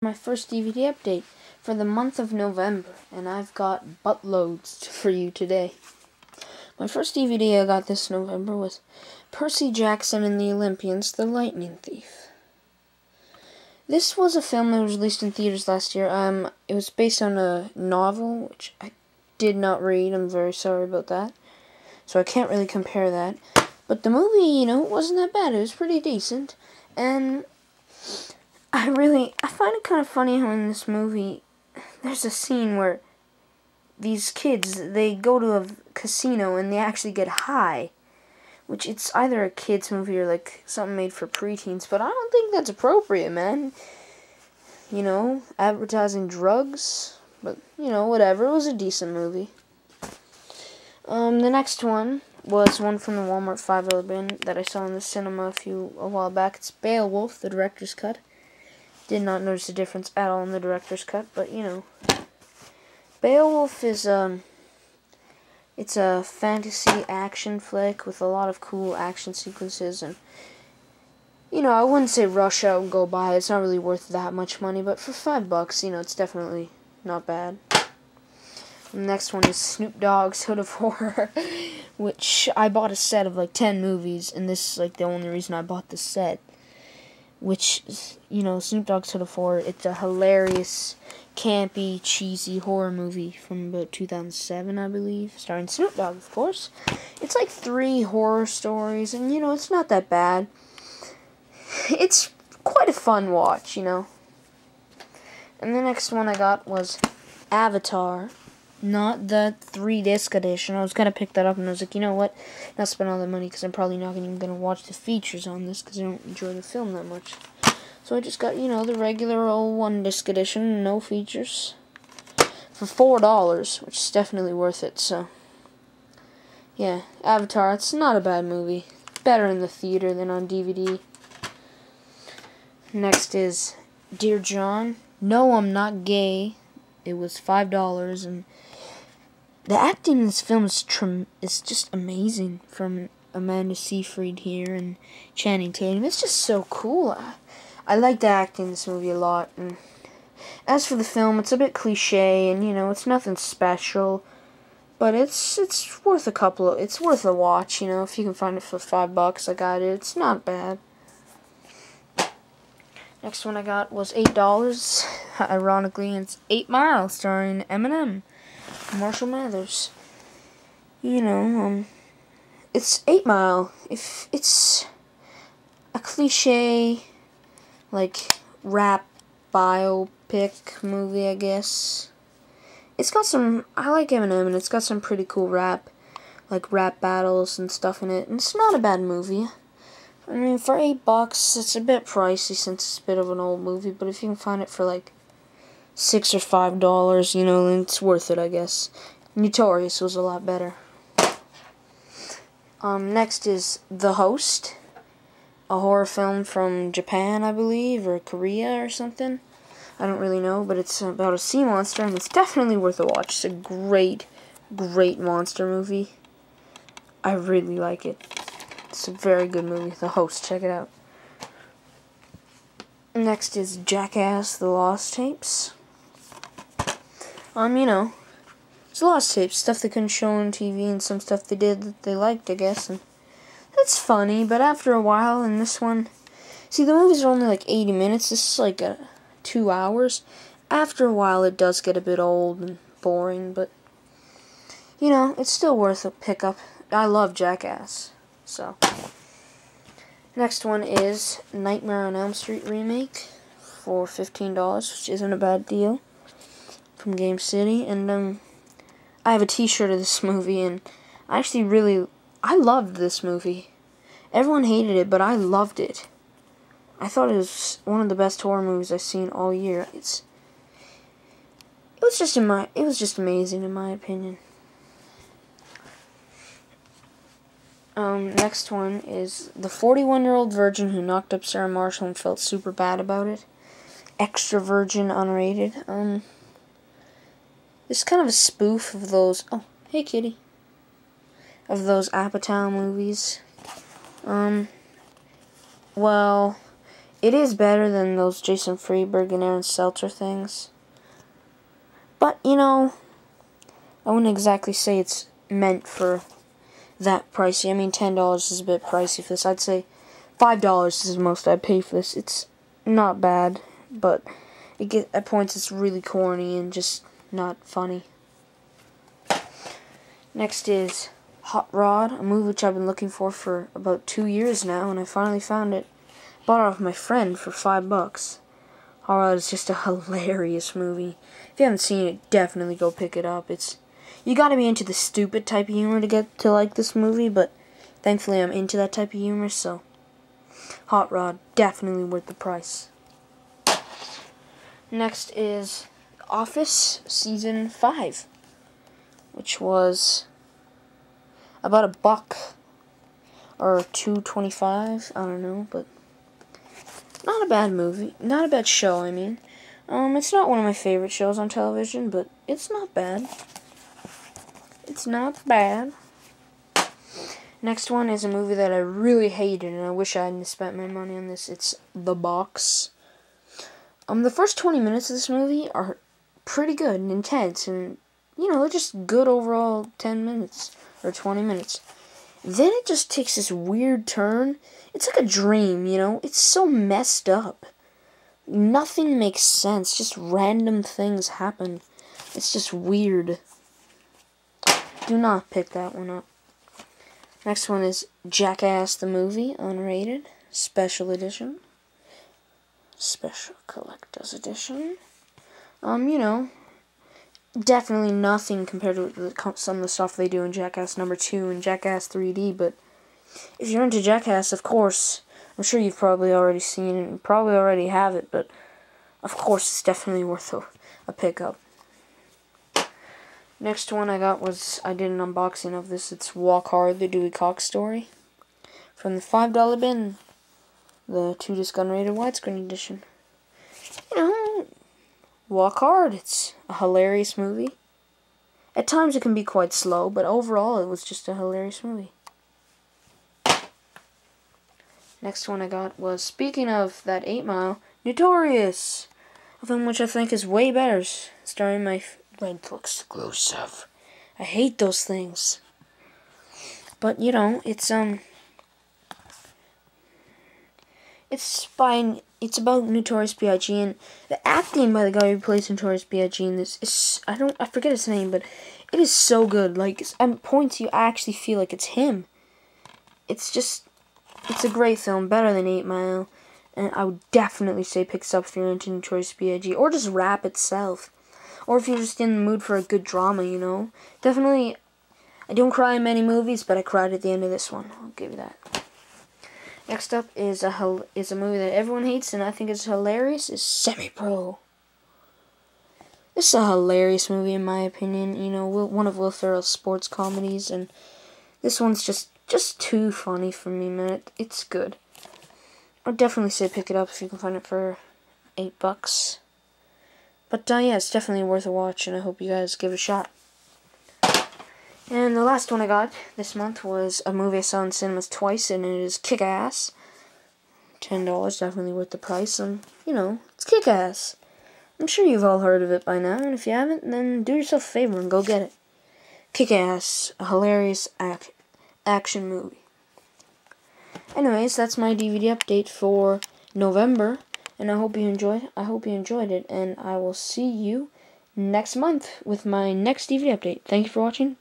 My first DVD update for the month of November, and I've got buttloads for you today. My first DVD I got this November was Percy Jackson and the Olympians, The Lightning Thief. This was a film that was released in theaters last year. It was based on a novel, which I did not read. I'm very sorry about that. So I can't really compare that. But the movie, it wasn't that bad. It was pretty decent. And I find it kind of funny how in this movie, there's a scene where these kids, they go to a casino and they actually get high. Which it's either a kid's movie or like something made for preteens, but I don't think that's appropriate, man. Advertising drugs, but whatever. It was a decent movie. The next one was one from the Walmart 5 bin that I saw in the cinema a while back. It's Beowulf, the director's cut. Did not notice a difference at all in the director's cut, but Beowulf is it's a fantasy action flick with a lot of cool action sequences, and I wouldn't say rush out and go buy it. It's not really worth that much money, but for $5, it's definitely not bad. The next one is Snoop Dogg's Hood of Horror, which I bought a set of like 10 movies, and this is like the only reason I bought the set. Which, Snoop Dogg's Hood of Horror, it's a hilarious, campy, cheesy horror movie from about 2007, I believe, starring Snoop Dogg, of course. It's like 3 horror stories, and, it's not that bad. It's quite a fun watch, And the next one I got was Avatar. Not the 3-disc edition. I was going to pick that up, and I was like, you know what? Not spend all that money, because I'm probably not even going to watch the features on this, because I don't enjoy the film that much. So I just got, the regular old 1-disc edition, no features, for $4, which is definitely worth it, so. Yeah, Avatar, it's not a bad movie. Better in the theater than on DVD. Next is Dear John. No, I'm not gay. It was $5, and the acting in this film is just amazing, from Amanda Seyfried here and Channing Tatum. It's just so cool. I like the acting in this movie a lot. And as for the film, it's a bit cliche, and it's nothing special, but it's worth it's worth a watch. If you can find it for $5, I got it. It's not bad. Next one I got was $8. Ironically, it's 8 Mile, starring Eminem. Marshall Mathers. It's 8 Mile. If it's a cliche, like, rap biopic movie, I guess. It's got I like Eminem, and it's got some pretty cool rap battles and stuff in it, and it's not a bad movie. I mean, for $8, it's a bit pricey since it's a bit of an old movie, but if you can find it for, like, $6 or $5, then it's worth it, I guess. Notorious was a lot better. Next is The Host, a horror film from Japan, I believe, or Korea or something. I don't really know, but it's about a sea monster, and it's definitely worth a watch. It's a great, great monster movie. I really like it. It's a very good movie. The Host, check it out. Next is Jackass, The Lost Tapes. It's Lost Tapes, stuff they couldn't show on TV, and some stuff they did that they liked, I guess, and it's funny, but after a while, in this one, see, the movies are only like 80 minutes, this is like 2 hours. After a while, it does get a bit old and boring, but, it's still worth a pickup. I love Jackass, so. Next one is Nightmare on Elm Street remake for $15, which isn't a bad deal, from Game City, and I have a t-shirt of this movie, and I loved this movie. Everyone hated it, but I loved it. I thought it was one of the best horror movies I've seen all year. It was just amazing in my opinion. Next one is The 41-Year-Old Virgin Who Knocked Up Sarah Marshall and Felt Super Bad About It. Extra virgin, unrated. It's kind of a spoof of those, oh, hey kitty, of those Apatow movies. Well, It is better than those Jason Freeberg and Aaron Seltzer things. But, you know, I wouldn't exactly say it's meant for that pricey. I mean, $10 is a bit pricey for this. I'd say $5 is the most I'd pay for this. It's not bad, but at points it's really corny and just not funny. Next is Hot Rod, a movie which I've been looking for about 2 years now, and I finally found it. Bought it off my friend for $5. Hot Rod is just a hilarious movie. If you haven't seen it, definitely go pick it up. You gotta be into the stupid type of humor to get to like this movie, but thankfully I'm into that type of humor, so Hot Rod, definitely worth the price. Next is Office Season 5, which was about $1 or $2.25, I don't know, but not a bad movie, not a bad show, I mean. It's not one of my favorite shows on television, but it's not bad. It's not bad. Next one is a movie that I really hated, and I wish I hadn't spent my money on this. It's The Box. The first 20 minutes of this movie are pretty good and intense, and, you know, they're just good overall 10 minutes, or 20 minutes. Then it just takes this weird turn. It's like a dream, you know? It's so messed up. Nothing makes sense. Just random things happen. It's just weird. Do not pick that one up. Next one is Jackass the Movie, unrated, special edition. Special collector's edition. You know, definitely nothing compared to some of the stuff they do in Jackass number 2 and Jackass 3D, but if you're into Jackass, of course, I'm sure you've probably already seen it and probably already have it, but of course it's definitely worth a pickup. Next one I got was, I did an unboxing of this. It's Walk Hard, the Dewey Cox story. From the $5 bin, the 2-disc unrated widescreen edition. You know, Walk Hard, it's a hilarious movie. At times it can be quite slow, but overall it was just a hilarious movie. Next one I got was, speaking of that 8 Mile, Notorious, a film which I think is way better, starring my rental exclusive. I hate those things. But, you know, it's about Notorious B.I.G. and the acting by the guy who plays Notorious B.I.G. in this is, I forget his name, but it is so good. Like, at points you actually feel like it's him. It's a great film, better than 8 Mile, and I would definitely say pick it up if you're into Notorious B.I.G. or just rap itself. Or if you're just in the mood for a good drama, you know. Definitely, I don't cry in many movies, but I cried at the end of this one. I'll give you that. Next up is a movie that everyone hates, and I think is hilarious, is Semi-Pro. This is a hilarious movie, in my opinion. You know, one of Will Ferrell's sports comedies, and this one's just too funny for me, man. It's good. I'd definitely say pick it up if you can find it for $8. But, yeah, it's definitely worth a watch, and I hope you guys give it a shot. And the last one I got this month was a movie I saw in cinemas twice, and it is Kick-Ass. $10, definitely worth the price, and, you know, it's Kick-Ass. I'm sure you've all heard of it by now, and if you haven't, then do yourself a favor and go get it. Kick-Ass, a hilarious action movie. Anyways, that's my DVD update for November. And I hope you enjoyed it, and I will see you next month with my next DVD update. Thank you for watching.